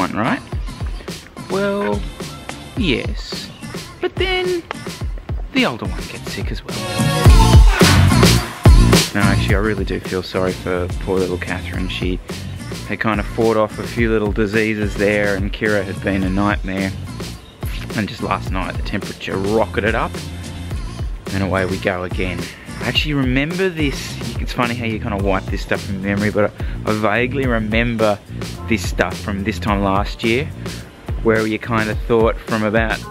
one, right? Well, yes. But then the older one gets sick as well. No, actually, I really do feel sorry for poor little Catherine. She had kind of fought off a few little diseases there, and Kira had been a nightmare. And just last night, the temperature rocketed up, and away we go again. I actually remember this. It's funny how you kind of wipe this stuff from memory, but I vaguely remember this stuff from this time last year, where you kind of thought from about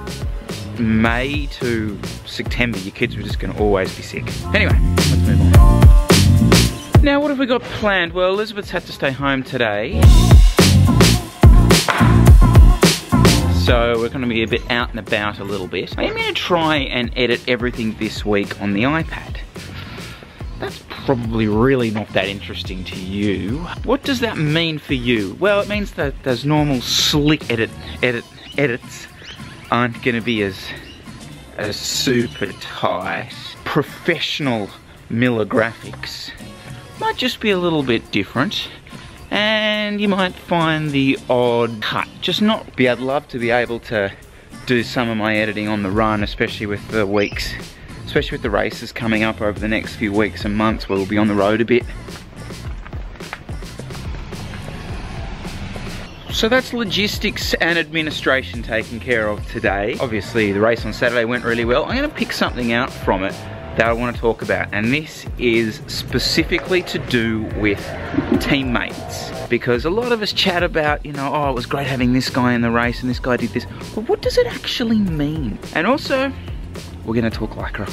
May to September, your kids were just going to always be sick. Anyway, let's move on. Now, what have we got planned? Well, Elizabeth's had to stay home today, so we're going to be a bit out and about a little bit. I am going to try and edit everything this week on the iPad. That's probably really not that interesting to you. What does that mean for you? Well, it means that those normal slick edits aren't going to be as super tight. Professional Miller graphics might just be a little bit different, and you might find the odd cut. Just not be. I'd love to be able to do some of my editing on the run, especially with the weeks, especially with the races coming up over the next few weeks and months where we'll be on the road a bit. So that's logistics and administration taken care of today. Obviously the race on Saturday went really well. I'm going to pick something out from it that I want to talk about, and this is specifically to do with teammates, because a lot of us chat about, you know, oh, it was great having this guy in the race and this guy did this, but what does it actually mean? And also, we're going to talk Lycra.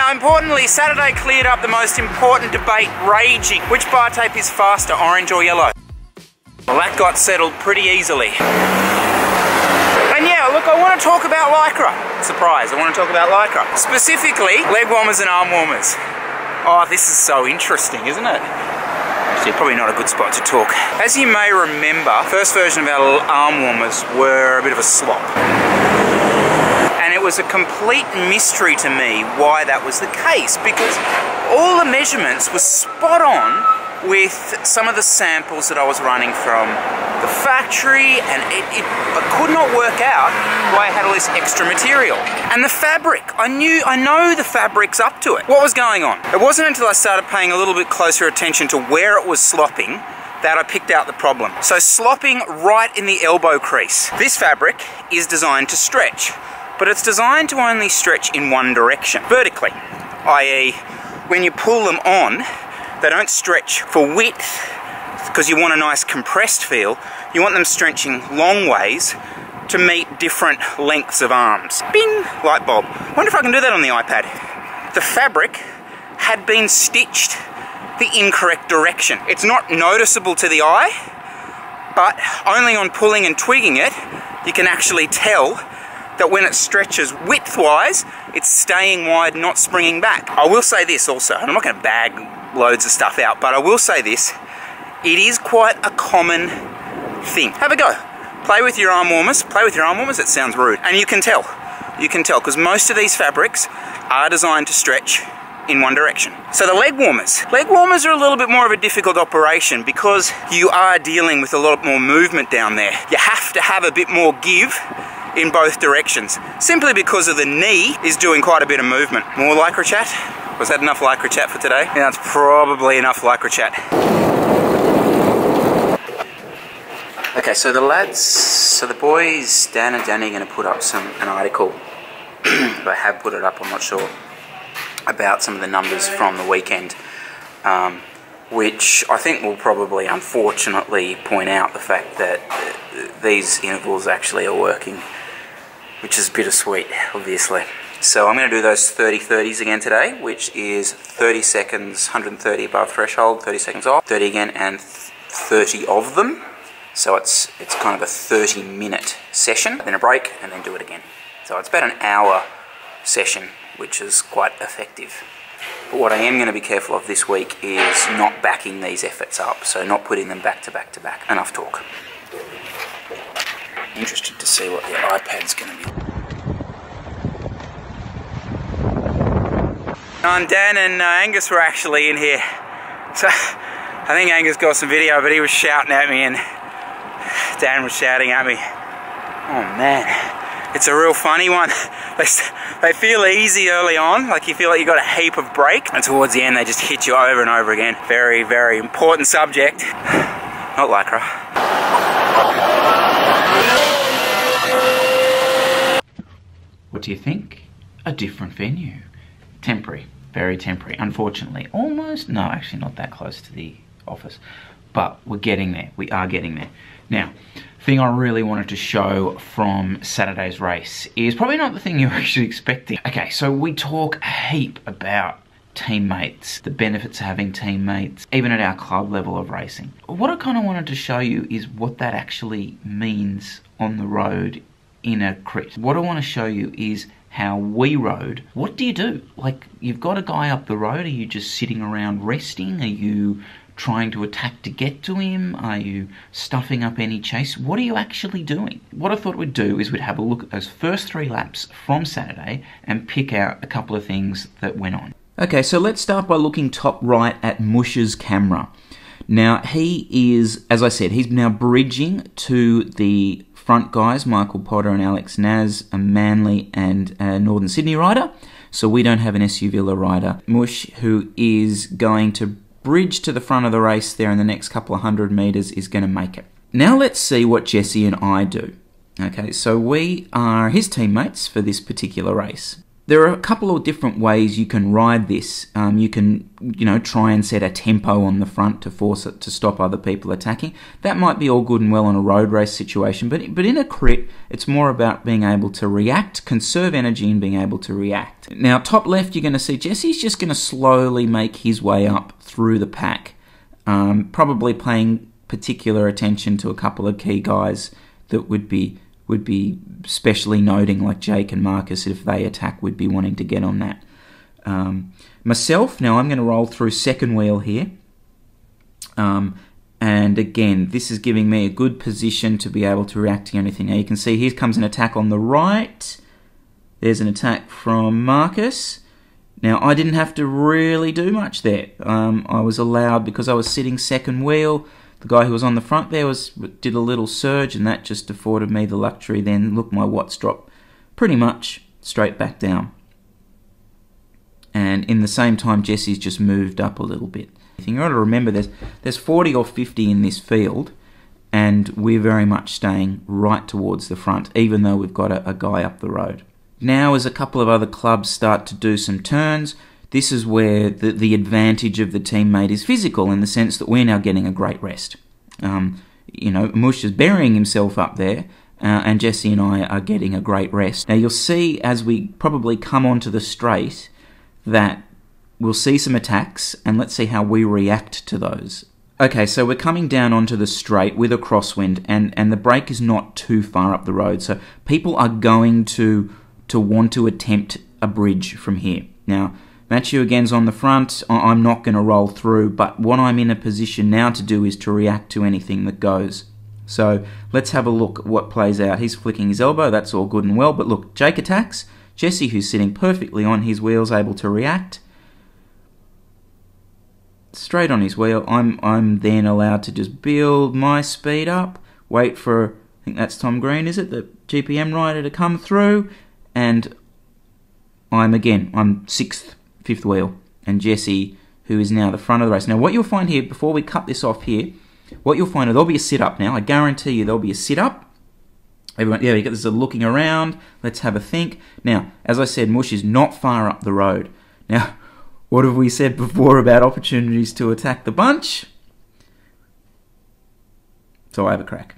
Importantly, Saturday cleared up the most important debate raging. Which bar tape is faster, orange or yellow? Well, that got settled pretty easily. And yeah, look, I want to talk about Lycra. Surprise, I want to talk about Lycra. Specifically, leg warmers and arm warmers. Oh, this is so interesting, isn't it? Actually, probably not a good spot to talk. As you may remember, first version of our arm warmers were a bit of a slop. And it was a complete mystery to me why that was the case, because all the measurements were spot on with some of the samples that I was running from the factory, and I could not work out why I had all this extra material. And the fabric, I know the fabric's up to it. What was going on? It wasn't until I started paying a little bit closer attention to where it was slopping that I picked out the problem. So slopping right in the elbow crease. This fabric is designed to stretch, but it's designed to only stretch in one direction, vertically, i.e. when you pull them on, they don't stretch for width, because you want a nice compressed feel. You want them stretching long ways to meet different lengths of arms. Bing! Light bulb. Wonder if I can do that on the iPad. The fabric had been stitched the incorrect direction. It's not noticeable to the eye, but only on pulling and twigging it, you can actually tell that when it stretches width-wise, it's staying wide, not springing back. I will say this also, and I'm not going to bag loads of stuff out, but I will say this, it is quite a common thing. Have a go. Play with your arm warmers. Play with your arm warmers, it sounds rude. And you can tell, because most of these fabrics are designed to stretch in one direction. So the leg warmers. Leg warmers are a little bit more of a difficult operation because you are dealing with a lot more movement down there. You have to have a bit more give in both directions, simply because of the knee is doing quite a bit of movement. More Lycra chat? Was that enough Lycra chat for today? Yeah, that's probably enough Lycra chat. Okay, so the boys, Dan and Danny, are going to put up an article. They have put it up, I'm not sure, about some of the numbers from the weekend, which I think will probably, unfortunately, point out the fact that these intervals actually are working, which is bittersweet, obviously. So I'm going to do those 30-30s again today, which is 30 seconds, 130 above threshold, 30 seconds off, 30 again, and 30 of them. So it's kind of a 30-minute session, then a break, and then do it again. So it's about an hour session, which is quite effective. But what I am going to be careful of this week is not backing these efforts up, so not putting them back to back to back. Enough talk. Interested to see what the iPad's going to be. And Dan and Angus were actually in here. So I think Angus got some video, but he was shouting at me and Dan was shouting at me. Oh man, it's a real funny one. They feel easy early on, like you feel like you got a heap of brake, and towards the end they just hit you over and over again. Very, very important subject. Not Lycra. What do you think? A different venue. Temporary. Very temporary, unfortunately. Almost, no, actually not that close to the office. But we're getting there. We are getting there. Now, the thing I really wanted to show from Saturday's race is probably not the thing you're actually expecting. Okay, so we talk a heap about teammates, the benefits of having teammates, even at our club level of racing. What I kind of wanted to show you is what that actually means on the road in a crit. What I want to show you is how we rode. What do you do? Like, you've got a guy up the road. Are you just sitting around resting? Are you trying to attack to get to him? Are you stuffing up any chase? What are you actually doing? What I thought we'd do is we'd have a look at those first 3 laps from Saturday and pick out a couple of things that went on. Okay, so let's start by looking top right at Moosh's camera. Now, he is, as I said, he's now bridging to the front guys, Michael Potter and Alex Naz, a Manly and a Northern Sydney rider. So we don't have an SU Villa rider. Moosh, who is going to bridge to the front of the race there in the next couple of 100 metres, is going to make it. Now let's see what Jesse and I do. Okay, so we are his teammates for this particular race. There are a couple of different ways you can ride this. You can, try and set a tempo on the front to force it to stop other people attacking. That might be all good and well on a road race situation, but in a crit, it's more about being able to react, conserve energy and being able to react. Now, top left, you're going to see Jesse's just going to slowly make his way up through the pack, probably paying particular attention to a couple of key guys that would be specially noting, like Jake and Marcus, if they attack, would be wanting to get on that. Myself, now I'm going to roll through second wheel here. And again, this is giving me a good position to be able to react to anything. Now you can see here comes an attack on the right. There's an attack from Marcus. Now I didn't have to really do much there. I was allowed, because I was sitting second wheel, the guy who was on the front there did a little surge, and that just afforded me the luxury then. Look, my watts dropped pretty much straight back down. And in the same time, Jesse's just moved up a little bit. You've got to remember there's 40 or 50 in this field, and we're very much staying right towards the front, even though we've got a guy up the road. Now, as a couple of other clubs start to do some turns, this is where the advantage of the teammate is physical, in the sense that we're now getting a great rest. Moosh is burying himself up there, and Jesse and I are getting a great rest. Now you'll see as we probably come onto the straight that we'll see some attacks, and let's see how we react to those. Okay, so we're coming down onto the straight with a crosswind, and the brake is not too far up the road, so people are going to want to attempt a bridge from here. Now, Matthew again's on the front. I'm not going to roll through, but what I'm in a position now to do is to react to anything that goes. So let's have a look at what plays out. He's flicking his elbow. That's all good and well, but look, Jake attacks. Jesse, who's sitting perfectly on his wheels, able to react. Straight on his wheel. I'm then allowed to just build my speed up, wait for, I think that's Tom Green, is it? The GPM rider to come through, and I'm 6th, 5th wheel, and Jesse, who is now the front of the race. Now what you'll find here, before we cut this off here, what you'll find is there'll be a sit-up now. I guarantee you there'll be a sit-up. Everyone, yeah, you get this looking around. Let's have a think. Now, as I said, Moosh is not far up the road. Now, what have we said before about opportunities to attack the bunch? So I have a crack.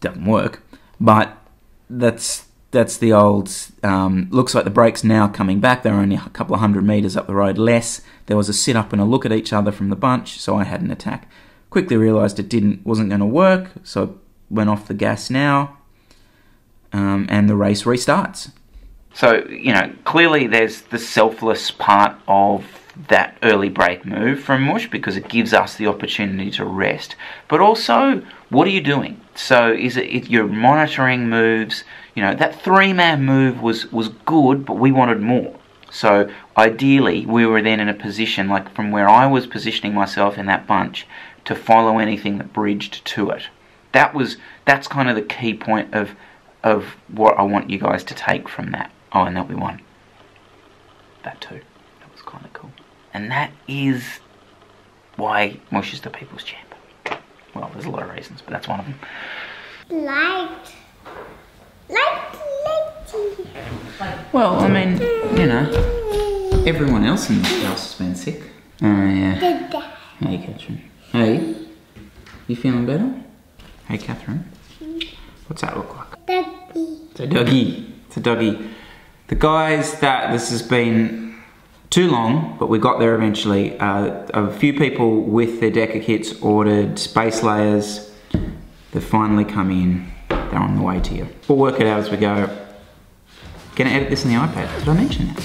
Doesn't work, but that's the old, looks like the brake's now coming back. They're only a couple of 100 metres up the road less. There was a sit-up and a look at each other from the bunch, so I had an attack. Quickly realised it wasn't going to work, so went off the gas now, and the race restarts. So, you know, clearly there's the selfless part of that early break move from Moosh because it gives us the opportunity to rest. But also, what are you doing? So is it you're monitoring moves? You know, that 3-man move was good, but we wanted more. So ideally, we were then in a position, like from where I was positioning myself in that bunch, to follow anything that bridged to it. That's kind of the key point of what I want you guys to take from that. Oh, and that we won. That too. That was kind of cool. And that is why Moosh is the people's champ. Well, there's a lot of reasons, but that's one of them. Light. Well, I mean, you know, everyone else in this house has been sick. Oh, yeah. Hey, Catherine. Hey, you feeling better? Hey, Catherine. What's that look like? Doggy. It's a doggy. It's a doggy. The guys that this has been too long, but we got there eventually. A few people with their Deca kits ordered space layers. They've finally come in. They're on the way to you. We'll work it out as we go. Gonna edit this on the iPad. Did I mention that?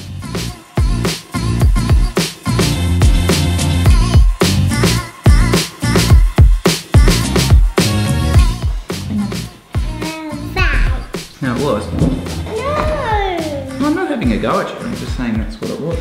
No, it was. No. I'm not having a go at you. I'm just saying that's what it was.